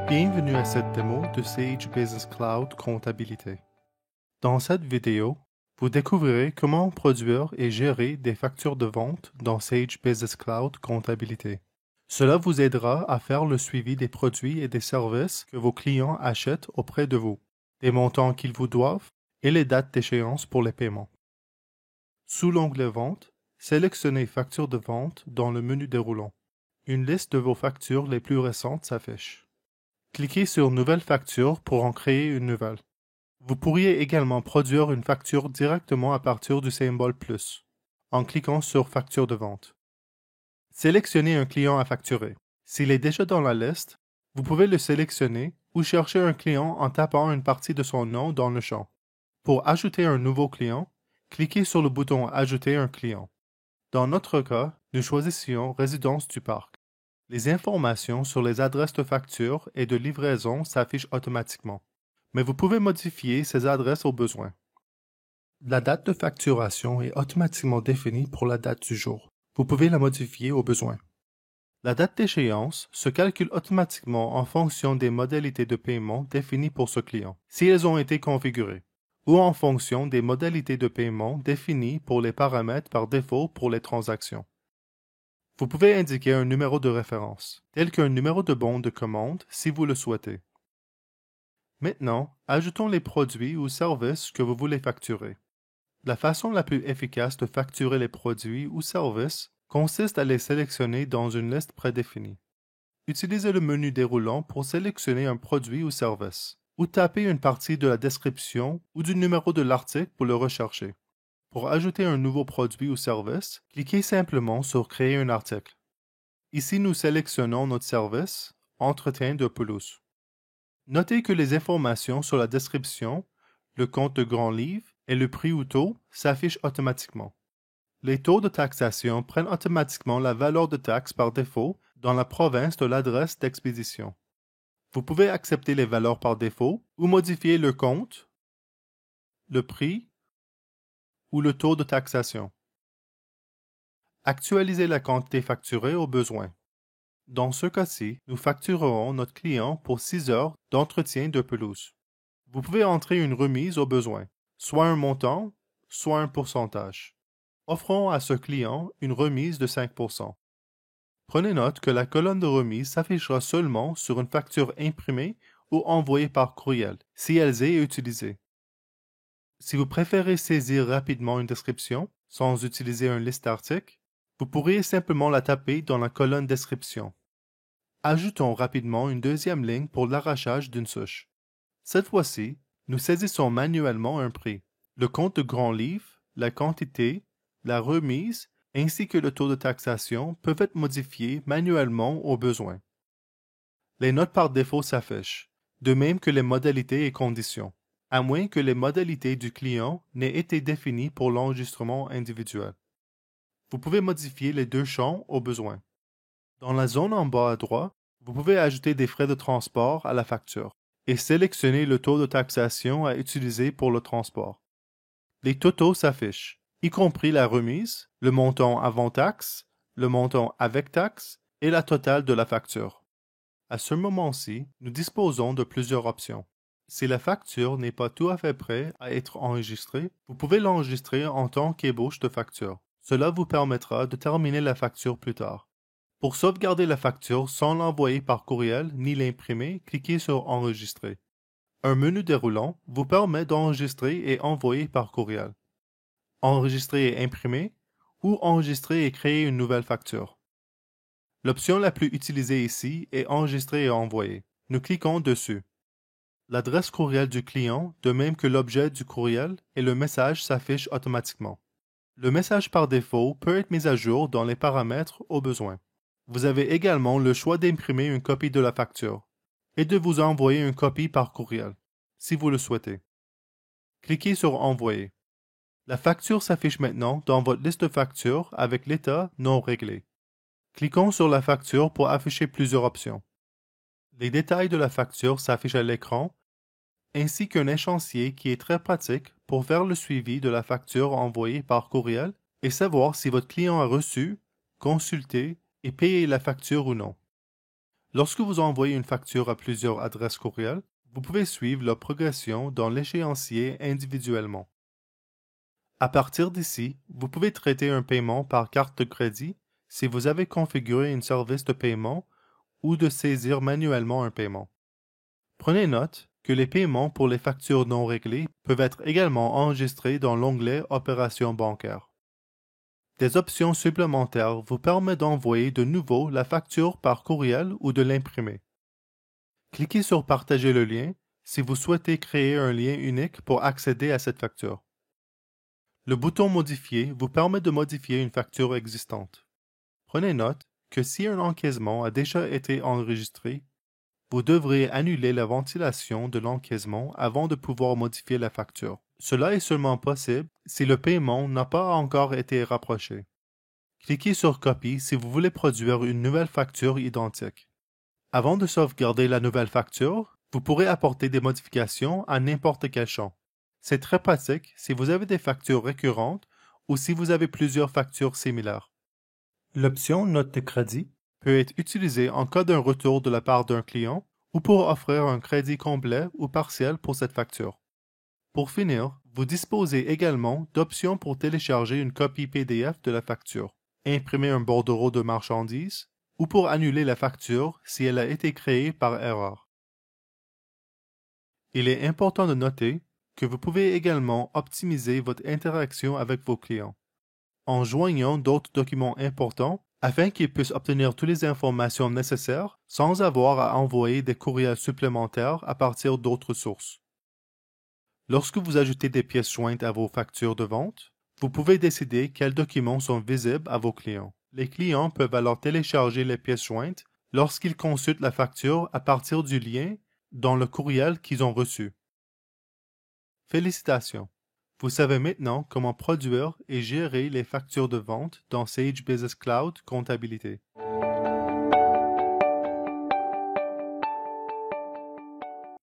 Bienvenue à cette démo de Sage Business Cloud Comptabilité. Dans cette vidéo, vous découvrirez comment produire et gérer des factures de vente dans Sage Business Cloud Comptabilité. Cela vous aidera à faire le suivi des produits et des services que vos clients achètent auprès de vous, des montants qu'ils vous doivent et les dates d'échéance pour les paiements. Sous l'onglet Vente, sélectionnez Factures de vente dans le menu déroulant. Une liste de vos factures les plus récentes s'affiche. Cliquez sur Nouvelle facture pour en créer une nouvelle. Vous pourriez également produire une facture directement à partir du symbole plus, en cliquant sur Facture de vente. Sélectionnez un client à facturer. S'il est déjà dans la liste, vous pouvez le sélectionner ou chercher un client en tapant une partie de son nom dans le champ. Pour ajouter un nouveau client, cliquez sur le bouton Ajouter un client. Dans notre cas, nous choisissions Résidence du Parc. Les informations sur les adresses de facture et de livraison s'affichent automatiquement, mais vous pouvez modifier ces adresses au besoin. La date de facturation est automatiquement définie pour la date du jour. Vous pouvez la modifier au besoin. La date d'échéance se calcule automatiquement en fonction des modalités de paiement définies pour ce client, si elles ont été configurées, ou en fonction des modalités de paiement définies pour les paramètres par défaut pour les transactions. Vous pouvez indiquer un numéro de référence, tel qu'un numéro de bon de commande si vous le souhaitez. Maintenant, ajoutons les produits ou services que vous voulez facturer. La façon la plus efficace de facturer les produits ou services consiste à les sélectionner dans une liste prédéfinie. Utilisez le menu déroulant pour sélectionner un produit ou service, ou tapez une partie de la description ou du numéro de l'article pour le rechercher. Pour ajouter un nouveau produit ou service, cliquez simplement sur Créer un article. Ici, nous sélectionnons notre service, Entretien de pelouse. Notez que les informations sur la description, le compte de grand livre et le prix ou taux s'affichent automatiquement. Les taux de taxation prennent automatiquement la valeur de taxe par défaut dans la province de l'adresse d'expédition. Vous pouvez accepter les valeurs par défaut ou modifier le compte, le prix ou le taux de taxation. Actualisez la quantité facturée au besoin. Dans ce cas-ci, nous facturerons notre client pour 6 heures d'entretien de pelouse. Vous pouvez entrer une remise au besoin, soit un montant, soit un pourcentage. Offrons à ce client une remise de 5%. Prenez note que la colonne de remise s'affichera seulement sur une facture imprimée ou envoyée par courriel, si elle est utilisée. Si vous préférez saisir rapidement une description, sans utiliser un liste d'articles, vous pourriez simplement la taper dans la colonne Description. Ajoutons rapidement une deuxième ligne pour l'arrachage d'une souche. Cette fois-ci, nous saisissons manuellement un prix, le compte de grand livre, la quantité, la remise, ainsi que le taux de taxation peuvent être modifiés manuellement au besoin. Les notes par défaut s'affichent, de même que les modalités et conditions, à moins que les modalités du client n'aient été définies pour l'enregistrement individuel. Vous pouvez modifier les deux champs au besoin. Dans la zone en bas à droite, vous pouvez ajouter des frais de transport à la facture et sélectionner le taux de taxation à utiliser pour le transport. Les totaux s'affichent, y compris la remise, le montant avant taxe, le montant avec taxe et la totale de la facture. À ce moment-ci, nous disposons de plusieurs options. Si la facture n'est pas tout à fait prête à être enregistrée, vous pouvez l'enregistrer en tant qu'ébauche de facture. Cela vous permettra de terminer la facture plus tard. Pour sauvegarder la facture sans l'envoyer par courriel ni l'imprimer, cliquez sur Enregistrer. Un menu déroulant vous permet d'enregistrer et envoyer par courriel, enregistrer et imprimer, ou enregistrer et créer une nouvelle facture. L'option la plus utilisée ici est Enregistrer et envoyer. Nous cliquons dessus. L'adresse courriel du client, de même que l'objet du courriel, et le message s'affichent automatiquement. Le message par défaut peut être mis à jour dans les paramètres au besoin. Vous avez également le choix d'imprimer une copie de la facture et de vous envoyer une copie par courriel, si vous le souhaitez. Cliquez sur Envoyer. La facture s'affiche maintenant dans votre liste de factures avec l'état non réglé. Cliquons sur la facture pour afficher plusieurs options. Les détails de la facture s'affichent à l'écran, ainsi qu'un échéancier qui est très pratique pour faire le suivi de la facture envoyée par courriel et savoir si votre client a reçu, consulté et payé la facture ou non. Lorsque vous envoyez une facture à plusieurs adresses courriel, vous pouvez suivre leur progression dans l'échéancier individuellement. À partir d'ici, vous pouvez traiter un paiement par carte de crédit si vous avez configuré un service de paiement ou de saisir manuellement un paiement. Prenez note que les paiements pour les factures non réglées peuvent être également enregistrés dans l'onglet Opérations bancaires. Des options supplémentaires vous permettent d'envoyer de nouveau la facture par courriel ou de l'imprimer. Cliquez sur Partager le lien si vous souhaitez créer un lien unique pour accéder à cette facture. Le bouton Modifier vous permet de modifier une facture existante. Prenez note que si un encaissement a déjà été enregistré, vous devrez annuler la ventilation de l'encaissement avant de pouvoir modifier la facture. Cela est seulement possible si le paiement n'a pas encore été rapproché. Cliquez sur Copie si vous voulez produire une nouvelle facture identique. Avant de sauvegarder la nouvelle facture, vous pourrez apporter des modifications à n'importe quel champ. C'est très pratique si vous avez des factures récurrentes ou si vous avez plusieurs factures similaires. L'option Note de crédit peut être utilisée en cas d'un retour de la part d'un client ou pour offrir un crédit complet ou partiel pour cette facture. Pour finir, vous disposez également d'options pour télécharger une copie PDF de la facture, imprimer un bordereau de marchandises ou pour annuler la facture si elle a été créée par erreur. Il est important de noter que vous pouvez également optimiser votre interaction avec vos clients en joignant d'autres documents importants afin qu'ils puissent obtenir toutes les informations nécessaires sans avoir à envoyer des courriels supplémentaires à partir d'autres sources. Lorsque vous ajoutez des pièces jointes à vos factures de vente, vous pouvez décider quels documents sont visibles à vos clients. Les clients peuvent alors télécharger les pièces jointes lorsqu'ils consultent la facture à partir du lien dans le courriel qu'ils ont reçu. Félicitations! Vous savez maintenant comment produire et gérer les factures de vente dans Sage Business Cloud Comptabilité.